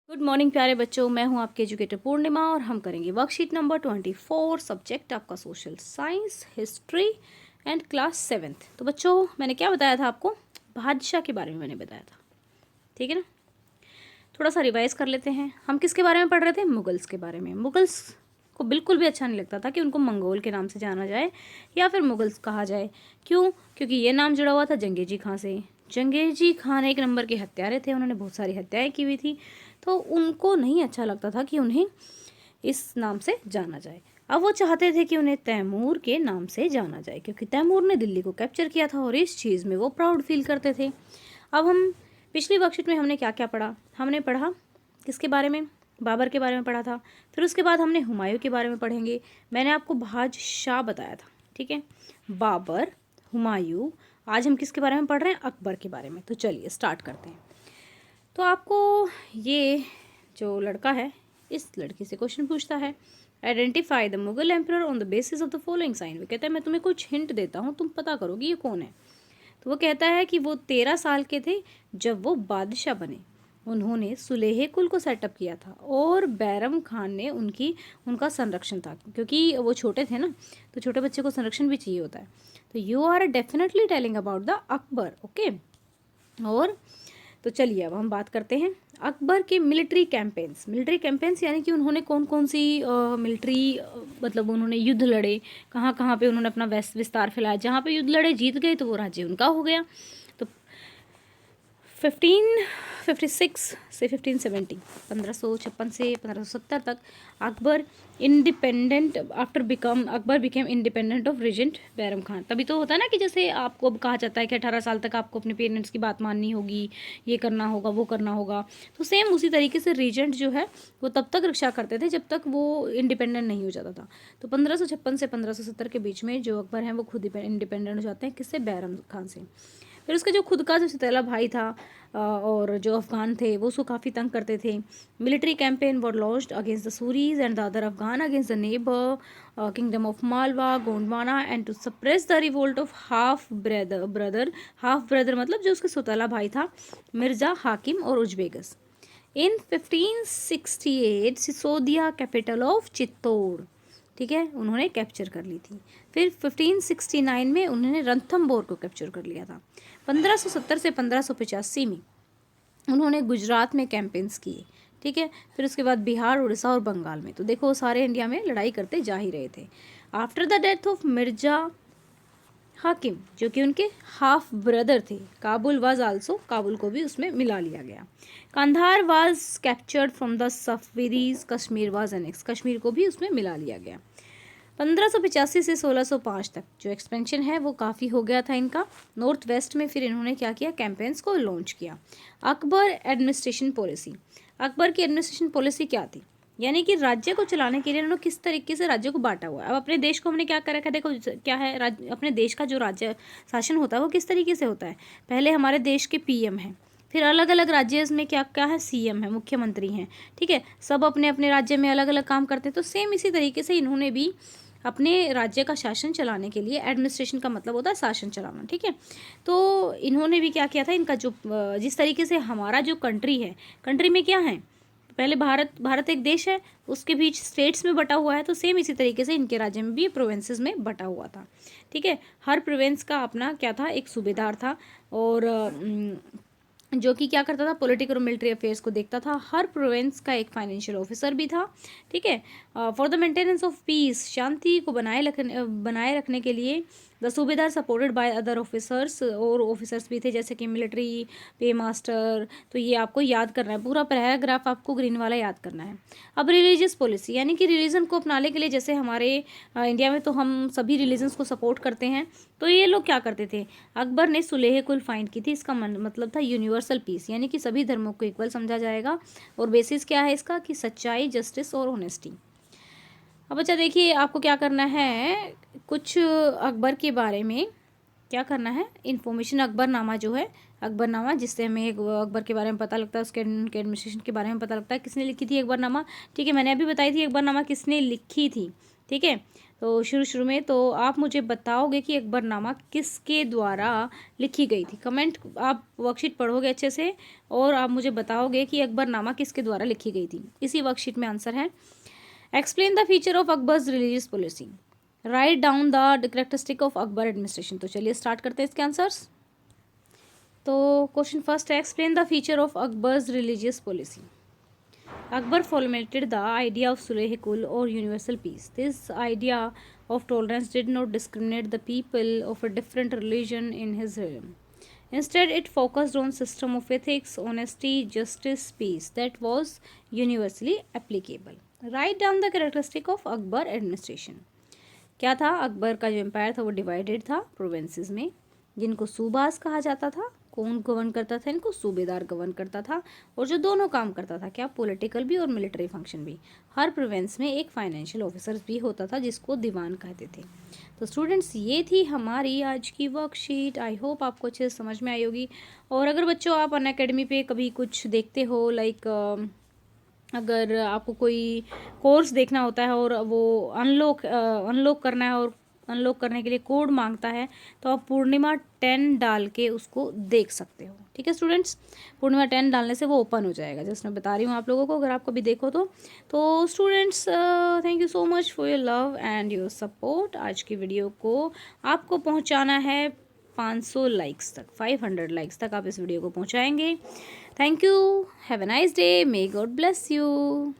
Good morning प्यारे बच्चों, मैं हूं आपके एजुकेटर पूर्णिमा और हम करेंगे वर्कशीट नंबर 24, सब्जेक्ट आपका social science, history and class 7th। तो बच्चों मैंने क्या बताया था आपको? बादशाह के बारे में मैंने बताया था, ठीक है ना। थोड़ा सा रिवाइज कर लेते हैं। हम किसके बारे में पढ़ रहे थे? मुगल्स के बारे में। मुगल्स को बिल्कुल भी अच्छा नहीं लगता था कि उनको मंगोल के नाम से जाना जाए या फिर मुगल्स कहा जाए। क्यों? क्योंकि ये नाम जुड़ा हुआ था जंगेजी खां से। जंगेजी खान एक नंबर के हत्यारे थे, उन्होंने बहुत सारी हत्याएं की हुई थी, तो उनको नहीं अच्छा लगता था कि उन्हें इस नाम से जाना जाए। अब वो चाहते थे कि उन्हें तैमूर के नाम से जाना जाए, क्योंकि तैमूर ने दिल्ली को कैप्चर किया था और इस चीज़ में वो प्राउड फील करते थे। अब हम पिछली वर्कशीट में हमने क्या क्या पढ़ा? हमने पढ़ा किसके बारे में? बाबर के बारे में पढ़ा था। फिर उसके बाद हमने हुमायूं के बारे में पढ़ेंगे। मैंने आपको बादशाह बताया था, ठीक है। बाबर, हुमायूं। आज हम किसके बारे में पढ़ रहे हैं? अकबर के बारे में। तो चलिए स्टार्ट करते हैं। तो आपको ये जो लड़का है, इस लड़की से क्वेश्चन पूछता है, identify the Mughal emperor on the basis of the following sign. वो कहता है मैं तुम्हें कुछ हिंट देता हूँ, तुम पता करोगे ये कौन है। तो वो कहता है कि वो 13 साल के थे जब वो बादशाह बने। उन्होंने सुलेह कुल को सेटअप किया था और बैरम खान ने उनका संरक्षण था, क्योंकि वो छोटे थे ना, तो छोटे बच्चे को संरक्षण भी चाहिए होता है। तो you are definitely telling about the Akbar, okay. और तो चलिए अब हम बात करते हैं अकबर के मिलिट्री कैंपेन्स यानी कि उन्होंने कौन कौन सी मिलिट्री मतलब उन्होंने युद्ध लड़े, कहाँ कहाँ पे उन्होंने अपना विस्तार फैलाया। जहाँ पे युद्ध लड़े जीत गए तो वो राज्य उनका हो गया। तो 1556 से 1570, 1556 से 1570 तक Akbar Akbar became independent of regent Bairam Khan. तभी तो होता है ना कि जैसे आपको कहा जाता है कि 18 साल तक आपको अपने पेरेंट्स की बात माननी होगी, ये करना होगा, वो करना होगा। तो सेम उसी तरीके से रीजेंट जो है वो तब तक रक्षा करते थे जब तक वो इंडिपेंडेंट नहीं हो जाता था। तो 1556 से 1570 के बीच में जो अकबर हैं वो खुद इंडिपेंडेंट हो जाते हैं। किससे? बैरम खान से। फिर उसका जो खुद का जो सतीला भाई था और जो अफगान थे वो उसको काफ़ी तंग करते थे। Military campaign were launched against the Suris and the other Afghan against the neighbour kingdom of Malwa Gondwana and to suppress the revolt of half brother मतलब जो उसका सौतेला भाई था, मिर्जा हाकिम और Uzbegs. In 1568 Sisodia capital of Chittor, ठीक है, उन्होंने कैप्चर कर ली थी। फिर 1569 में उन्होंने रणथंभौर को कैप्चर कर लिया था। 1570 से 1585 में उन्होंने गुजरात में कैंपेन्स किए, ठीक है। फिर उसके बाद बिहार, उड़ीसा और बंगाल में। तो देखो सारे इंडिया में लड़ाई करते जा ही रहे थे। After the death of Mirza हाकिम, जो कि उनके हाफ ब्रदर थे, काबुल को भी उसमें मिला लिया गया। Kandahar was captured from the Safavids, Kashmir was annex, Kashmir को भी उसमें मिला लिया गया। 1585 से 1605 तक जो एक्सपेंशन है वो काफ़ी हो गया था इनका नॉर्थ वेस्ट में। फिर इन्होंने क्या किया? कैंपेन्स को लॉन्च किया। अकबर एडमिनिस्ट्रेशन पॉलिसी, अकबर की एडमिनिस्ट्रेशन पॉलिसी क्या थी? यानी कि राज्य को चलाने के लिए उन्होंने किस तरीके से राज्य को बांटा हुआ है। अब अपने देश को हमने क्या कर रखा है, देखो क्या है, अपने देश का जो राज्य शासन होता है वो किस तरीके से होता है। पहले हमारे देश के पीएम हैं, फिर अलग अलग राज्य में क्या क्या है, सीएम है, मुख्यमंत्री हैं, ठीक है। सब अपने अपने राज्य में अलग अलग काम करते हैं। तो सेम इसी तरीके से इन्होंने भी अपने राज्य का शासन चलाने के लिए, एडमिनिस्ट्रेशन का मतलब होता है शासन चलाना, ठीक है। तो इन्होंने भी क्या किया था, इनका जो जिस तरीके से हमारा जो कंट्री है, कंट्री में क्या है, पहले भारत एक देश है, उसके बीच स्टेट्स में बटा हुआ है। तो सेम इसी तरीके से इनके राज्य में भी प्रोविंसेस में बटा हुआ था, ठीक है। हर प्रोविंस का अपना क्या था, एक सूबेदार था, और जो कि क्या करता था, पॉलिटिकल और मिलिट्री अफेयर्स को देखता था। हर प्रोविंस का एक फाइनेंशियल ऑफिसर भी था, ठीक है। For the maintenance of peace, शांति को बनाए रखने के लिए the subedar supported by other officers, और ऑफिसर्स भी थे जैसे कि मिलिट्री पे मास्टर। तो ये आपको याद करना है, पूरा पैराग्राफ आपको ग्रीन वाला याद करना है। अब रिलीजियस पॉलिसी, यानी कि रिलीजन को अपनाने के लिए, जैसे हमारे इंडिया में तो हम सभी रिलीजन्स को सपोर्ट करते हैं। तो ये लोग क्या करते थे, अकबर ने सुलेह कुल फाइंड की थी। इसका मतलब था यूनिवर्सल पीस, यानी कि सभी धर्मों को इक्वल समझा जाएगा। और बेसिस क्या है इसका, कि सच्चाई, जस्टिस और ऑनेस्टी। अब बच्चा देखिए आपको क्या करना है, कुछ अकबर के बारे में क्या करना है, इन्फॉर्मेशन अकबरनामा जो है अकबरनामा, जिससे हमें एक अकबर के बारे में पता लगता है, उसके उनके एडमिनिस्ट्रेशन के बारे में पता लगता है। किसने लिखी थी अकबरनामा? ठीक है, मैंने अभी बताई थी अकबरनामा किसने लिखी थी। ठीक है, तो शुरू में तो आप मुझे बताओगे कि अकबरनामा किसके द्वारा लिखी गई थी। कमेंट, आप वर्कशीट पढ़ोगे अच्छे से और आप मुझे बताओगे कि अकबरनामा किसके द्वारा लिखी गई थी। इसी वर्कशीट में आंसर है। Explain the feature of Akbar's religious policy, write down the characteristic of Akbar administration. तो चलिए स्टार्ट करते हैं इसके आंसर्स। तो क्वेश्चन फर्स्ट है, explain the feature of Akbar's religious policy. Akbar formulated the idea of Sulh-e-Kul or universal peace. This idea of tolerance did not discriminate the people of a different religion in his realm. Instead, it focused on system of ethics, honesty, justice, peace that was universally applicable. Write down the characteristic of Akbar administration. क्या था? अकबर का जो empire था वो divided था provinces में, जिनको सूबास कहा जाता था। कौन गवर्न करता था इनको? सूबेदार गवर्न करता था, और जो दोनों काम करता था, क्या? पॉलिटिकल भी और मिलिट्री फंक्शन भी। हर प्रोविंस में एक फाइनेंशियल ऑफिसर भी होता था जिसको दीवान कहते थे। तो स्टूडेंट्स, ये थी हमारी आज की वर्कशीट। आई होप आपको अच्छे से समझ में आई होगी। और अगर बच्चों आप अनअकैडमी पे कभी कुछ देखते हो, लाइक अगर आपको कोई कोर्स देखना होता है और वो अनलॉक करना है और अनलॉक करने के लिए कोड मांगता है, तो आप पूर्णिमा 10 डाल के उसको देख सकते हो। ठीक है स्टूडेंट्स, पूर्णिमा 10 डालने से वो ओपन हो जाएगा। जस्ट मैं बता रही हूँ आप लोगों को, अगर आप कभी देखो तो students, thank you so much for your love and your support. आज की वीडियो को आपको पहुँचाना है 500 लाइक्स तक, 500 लाइक्स तक आप इस वीडियो को पहुँचाएंगे। Thank you, have a nice day, may God bless you.